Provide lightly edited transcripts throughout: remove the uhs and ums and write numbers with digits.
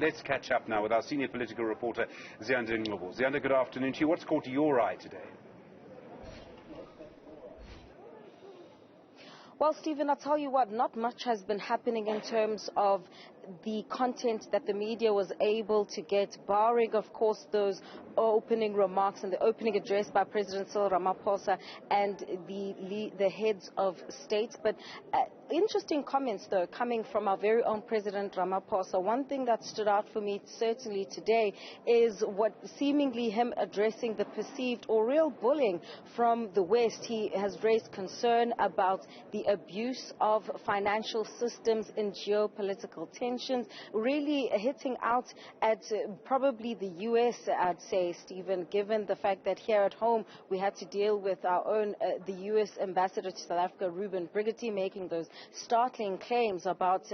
Let's catch up now with our senior political reporter, Sandton. Sandton, good afternoon to you. What's caught your eye today? Well, Stephen, I'll tell you what, not much has been happening in terms of the content that the media was able to get, barring, of course, those opening remarks and the opening address by President Cyril Ramaphosa and the heads of state. But interesting comments, though, coming from our very own President Ramaphosa. One thing that stood out for me certainly today is what seemingly him addressing the perceived or real bullying from the West. He has raised concern about the abuse of financial systems in geopolitical tensions, really hitting out at probably the U.S., I'd say, Stephen, given the fact that here at home we had to deal with our own, the U.S. ambassador to South Africa, Ruben Brigety, making those startling claims about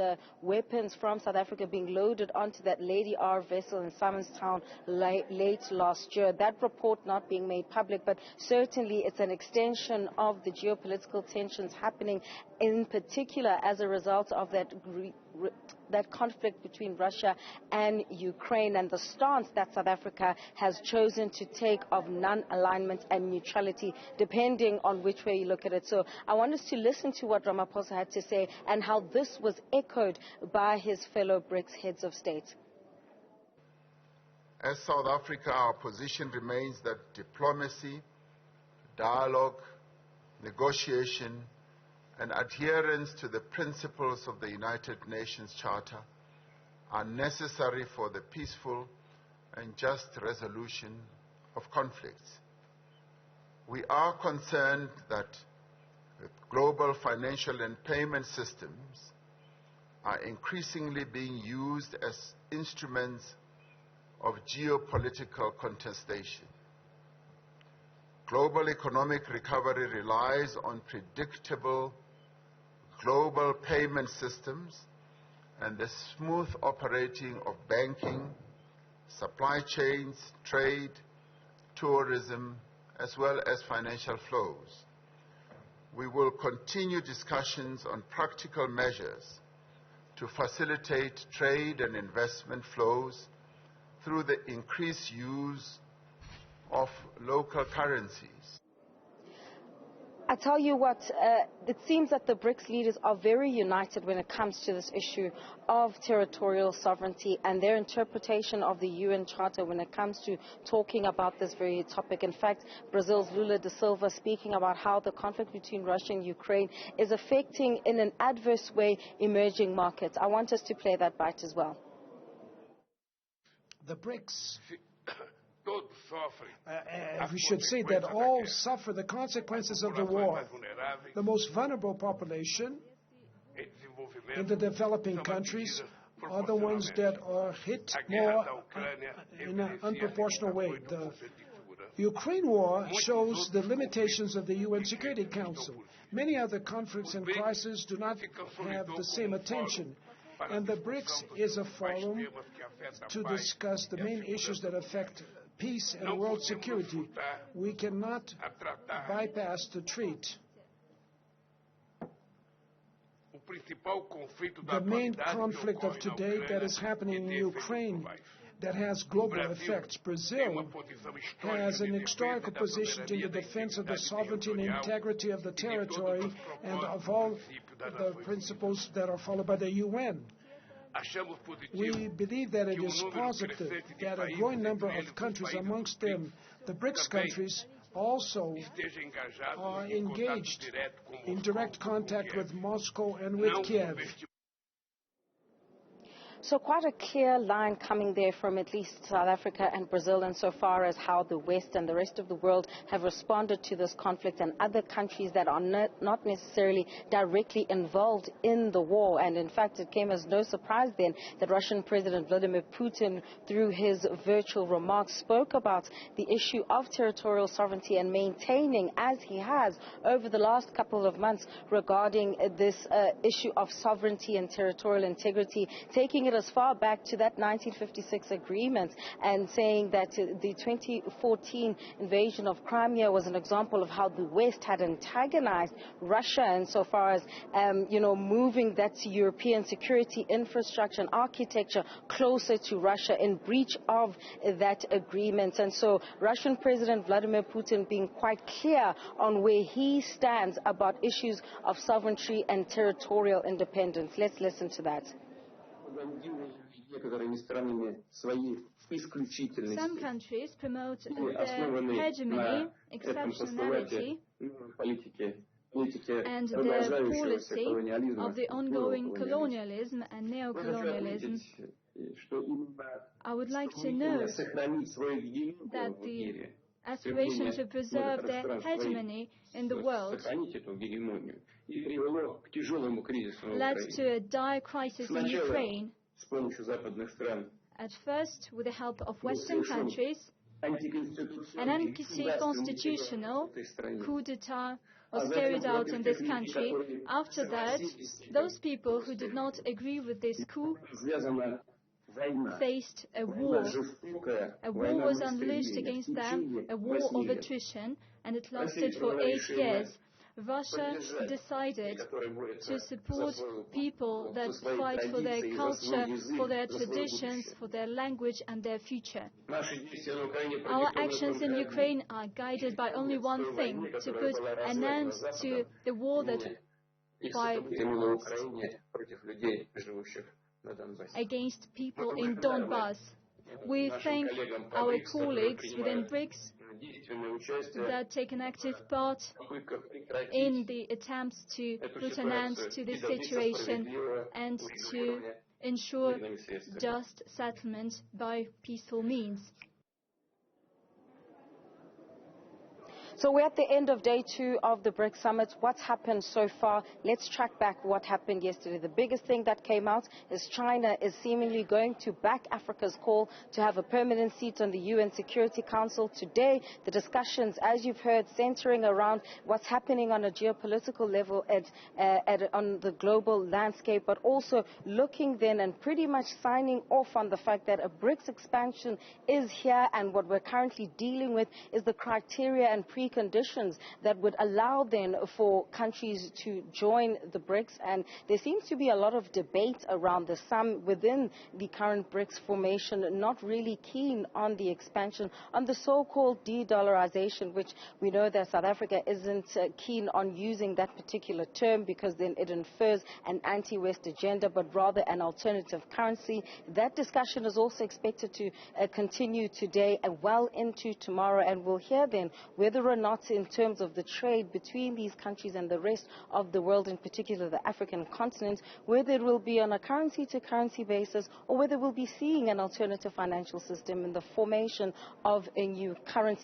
weapons from South Africa being loaded onto that Lady R vessel in Simonstown late last year. That report not being made public, but certainly it's an extension of the geopolitical tensions happening, in particular as a result of that conflict between Russia and Ukraine, and the stance that South Africa has chosen to take of non-alignment and neutrality, depending on which way you look at it. So I want us to listen to what Ramaphosa had to say and how this was echoed by his fellow BRICS heads of state. As South Africa, our position remains that diplomacy, dialogue, negotiation, and adherence to the principles of the United Nations Charter are necessary for the peaceful and just resolution of conflicts. We are concerned that global financial and payment systems are increasingly being used as instruments of geopolitical contestation. Global economic recovery relies on predictable global payment systems and the smooth operating of banking, supply chains, trade, tourism, as well as financial flows. We will continue discussions on practical measures to facilitate trade and investment flows through the increased use of local currencies. I tell you what, it seems that the BRICS leaders are very united when it comes to this issue of territorial sovereignty and their interpretation of the UN Charter when it comes to talking about this very topic. In fact, Brazil's Lula da Silva speaking about how the conflict between Russia and Ukraine is affecting in an adverse way emerging markets. I want us to play that bite as well. The BRICS, we should say that all suffer the consequences of the war. The most vulnerable population in the developing countries are the ones that are hit more in an unproportional way. The Ukraine war shows the limitations of the UN Security Council. Many other conflicts and crises do not have the same attention. And the BRICS is a forum to discuss the main issues that affect peace and world security. We cannot bypass the treat. The main conflict of today that is happening in Ukraine that has global effects. Brazil has an historical position in the defense of the sovereignty and integrity of the territory and of all the principles that are followed by the UN. We believe that it is positive that a growing number of countries, amongst them the BRICS countries, also are engaged in direct contact with Moscow and with Kiev. So quite a clear line coming there from at least South Africa and Brazil insofar as how the West and the rest of the world have responded to this conflict, and other countries that are not necessarily directly involved in the war. And in fact, it came as no surprise then that Russian President Vladimir Putin, through his virtual remarks, spoke about the issue of territorial sovereignty and maintaining, as he has over the last couple of months, regarding this issue of sovereignty and territorial integrity, taking it as far back to that 1956 agreement and saying that the 2014 invasion of Crimea was an example of how the West had antagonized Russia insofar as, moving that European security infrastructure and architecture closer to Russia in breach of that agreement. And so Russian President Vladimir Putin being quite clear on where he stands about issues of sovereignty and territorial independence. Let's listen to that. Some countries promote their hegemony, exceptionality, and their policy of the ongoing colonialism and neo-colonialism. I would like to note that the aspiration to preserve their hegemony in the world led to a dire crisis in Ukraine, at first with the help of Western countries. An anti-constitutional coup d'etat was carried out in this country. After that, those people who did not agree with this coup faced a war. A war was unleashed against them, a war of attrition, and it lasted for 8 years. Russia decided to support people that fight for their culture, for their traditions, for their language and their future. Our actions in Ukraine are guided by only one thing: to put an end to the war that against people in Donbass. We thank our colleagues within BRICS that take an active part in the attempts to put an end to this situation and to ensure just settlement by peaceful means. So we're at the end of day 2 of the BRICS summit. What's happened so far? Let's track back what happened yesterday. The biggest thing that came out is China is seemingly going to back Africa's call to have a permanent seat on the UN Security Council. Today, the discussions, as you've heard, centering around what's happening on a geopolitical level on the global landscape, but also looking then and pretty much signing off on the fact that a BRICS expansion is here, and what we're currently dealing with is the criteria and preconditions that would allow then for countries to join the BRICS. And there seems to be a lot of debate around this. Some within the current BRICS formation not really keen on the expansion, on the so-called de-dollarization, which we know that South Africa isn't keen on using that particular term because then it infers an anti-West agenda, but rather an alternative currency. That discussion is also expected to continue today and well into tomorrow, and we'll hear then whether or not in terms of the trade between these countries and the rest of the world, in particular the African continent, whether it will be on a currency-to-currency basis or whether we'll be seeing an alternative financial system in the formation of a new currency.